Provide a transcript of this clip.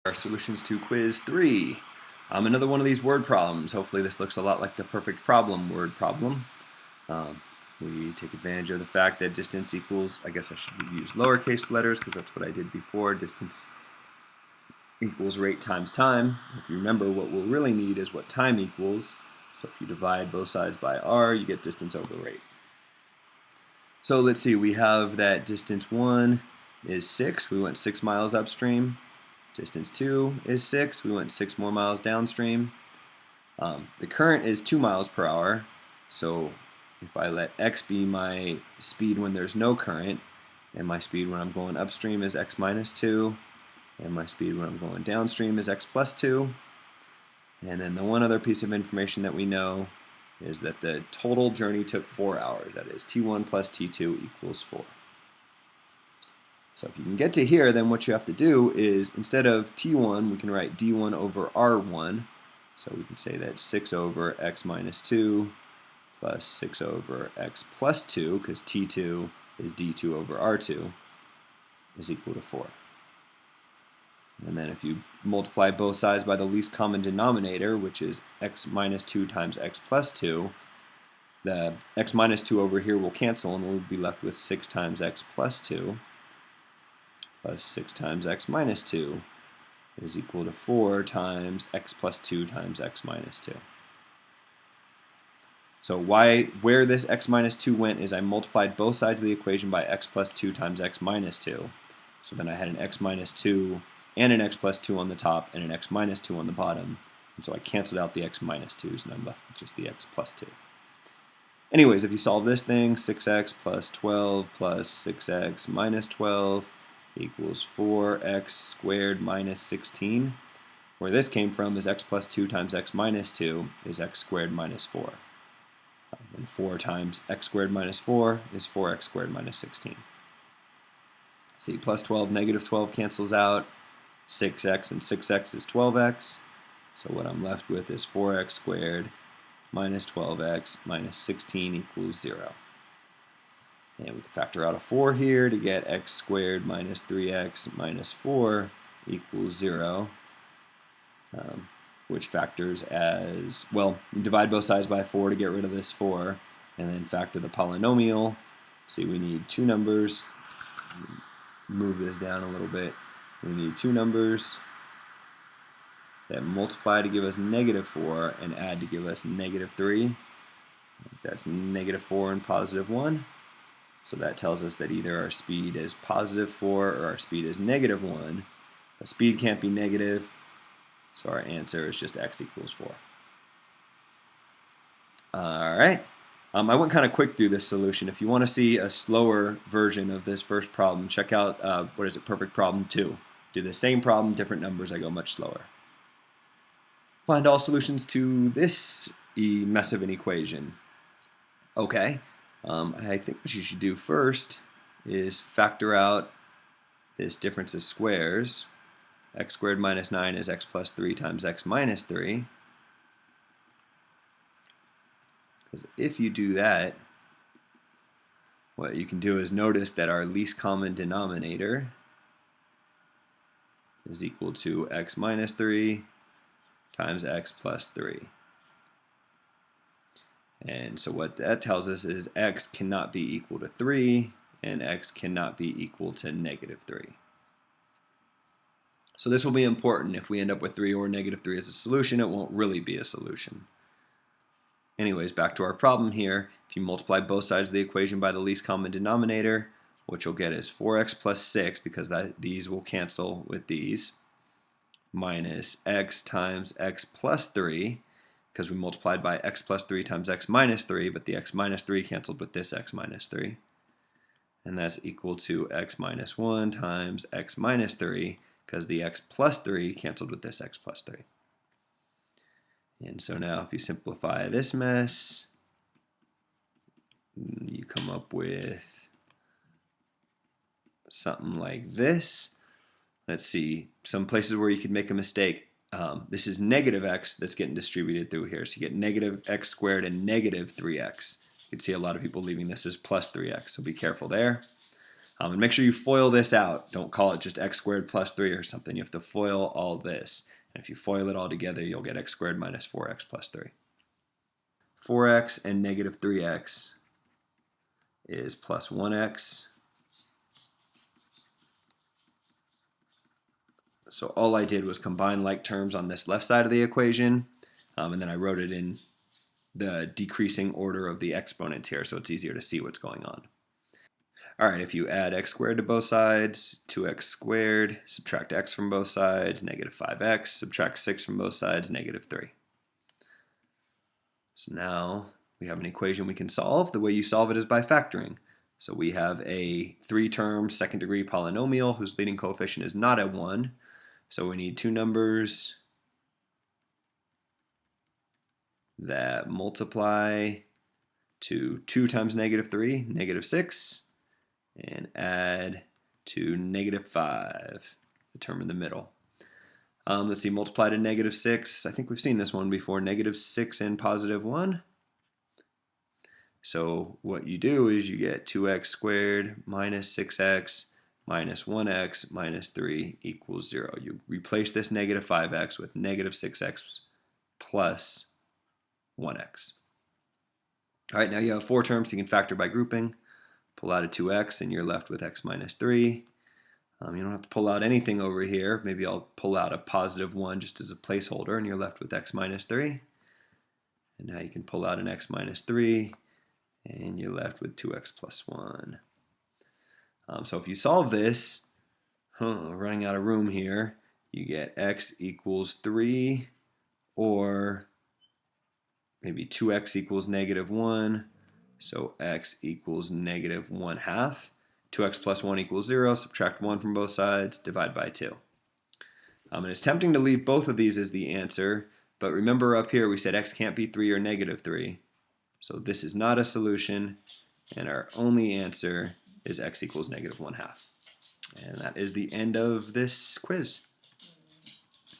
Our solutions to quiz 3. Another one of these word problems. Hopefully this looks a lot like the perfect problem word problem. Um, we take advantage of the fact that distance equals, I guess I should use lowercase letters because that's what I did before. Distance equals rate times time. If you remember, what we'll really need is what time equals. So if you divide both sides by r, you get distance over rate. So let's see, we have that distance 1 is 6. We went 6 miles upstream. Distance 2 is 6. We went 6 more miles downstream. The current is 2 miles per hour. So if I let x be my speed when there's no current, and my speed when I'm going upstream is x minus 2, and my speed when I'm going downstream is x plus 2. And then the one other piece of information that we know is that the total journey took 4 hours. That is t1 plus t2 equals 4. So if you can get to here, then what you have to do is, instead of t1, we can write d1 over r1. So we can say that 6 over x minus 2 plus 6 over x plus 2, because t2 is d2 over r2, is equal to 4. And then if you multiply both sides by the least common denominator, which is x minus 2 times x plus 2, the x minus 2 over here will cancel, and we'll be left with 6 times x plus 2 plus 6 times x minus 2 is equal to 4 times x plus 2 times x minus 2. So where this x minus 2 went is I multiplied both sides of the equation by x plus 2 times x minus 2. So then I had an x minus 2 and an x plus 2 on the top and an x minus 2 on the bottom. And so I canceled out the x minus 2's and I'm left with just the x plus 2. Anyways, if you solve this thing, 6x plus 12 plus 6x minus 12 equals 4x squared minus 16. Where this came from is x plus 2 times x minus 2 is x squared minus 4. And 4 times x squared minus 4 is 4x squared minus 16. See, plus 12, negative 12 cancels out. 6x and 6x is 12x. So what I'm left with is 4x squared minus 12x minus 16 equals 0. And we can factor out a 4 here to get x squared minus 3x minus 4 equals 0, which factors as, well, you divide both sides by 4 to get rid of this 4, and then factor the polynomial. See, we need two numbers. Move this down a little bit. We need two numbers that multiply to give us negative 4 and add to give us negative 3. That's negative 4 and positive 1. So that tells us that either our speed is positive 4 or our speed is negative 1. The speed can't be negative, so our answer is just x equals 4. Alright, I went kind of quick through this solution. If you want to see a slower version of this first problem, check out, Perfect Problem 2. Do the same problem, different numbers, I go much slower. Find all solutions to this mess of an equation. Okay. I think what you should do first is factor out this difference of squares. X squared minus 9 is x plus 3 times x minus 3. Because if you do that, what you can do is notice that our least common denominator is equal to x minus 3 times x plus 3. And so what that tells us is x cannot be equal to 3 and x cannot be equal to negative 3. So this will be important. If we end up with 3 or negative 3 as a solution, it won't really be a solution. Anyways, back to our problem here. If you multiply both sides of the equation by the least common denominator, what you'll get is 4x plus 6, because these will cancel with these, minus x times x plus 3, because we multiplied by x plus 3 times x minus 3, but the x minus 3 canceled with this x minus 3. And that's equal to x minus 1 times x minus 3, because the x plus 3 canceled with this x plus 3. And so now if you simplify this mess, you come up with something like this. Let's see, some places where you could make a mistake. This is negative x that's getting distributed through here. So you get negative x squared and negative 3x. You can see a lot of people leaving this as plus 3x, so be careful there. And make sure you FOIL this out. Don't call it just x squared plus 3 or something. You have to FOIL all this. And if you FOIL it all together, you'll get x squared minus 4x plus 3. 4x and negative 3x is plus 1x. So all I did was combine like terms on this left side of the equation, and then I wrote it in the decreasing order of the exponents here, so it's easier to see what's going on. All right, if you add x squared to both sides, 2x squared, subtract x from both sides, negative 5x, subtract 6 from both sides, negative 3. So now we have an equation we can solve. The way you solve it is by factoring. So we have a 3-term second-degree polynomial whose leading coefficient is not a 1. So we need two numbers that multiply to 2 times negative 3, negative 6, and add to negative 5, the term in the middle. Let's see, multiply to negative 6. I think we've seen this one before, negative 6 and positive 1. So what you do is you get 2x squared minus 6x minus 1x minus 3 equals 0. You replace this negative 5x with negative 6x plus 1x. All right, now you have 4 terms, so you can factor by grouping. Pull out a 2x and you're left with x minus 3. You don't have to pull out anything over here. Maybe I'll pull out a positive 1 just as a placeholder, and you're left with x minus 3. And now you can pull out an x minus 3, and you're left with 2x plus 1. So if you solve this, running out of room here, you get x equals 3, or maybe 2x equals negative 1, so x equals negative 1/2. 2x plus 1 equals 0, subtract 1 from both sides, divide by 2. And it's tempting to leave both of these as the answer, but remember up here we said x can't be 3 or negative 3. So this is not a solution, and our only answer is x equals negative 1/2. And that is the end of this quiz.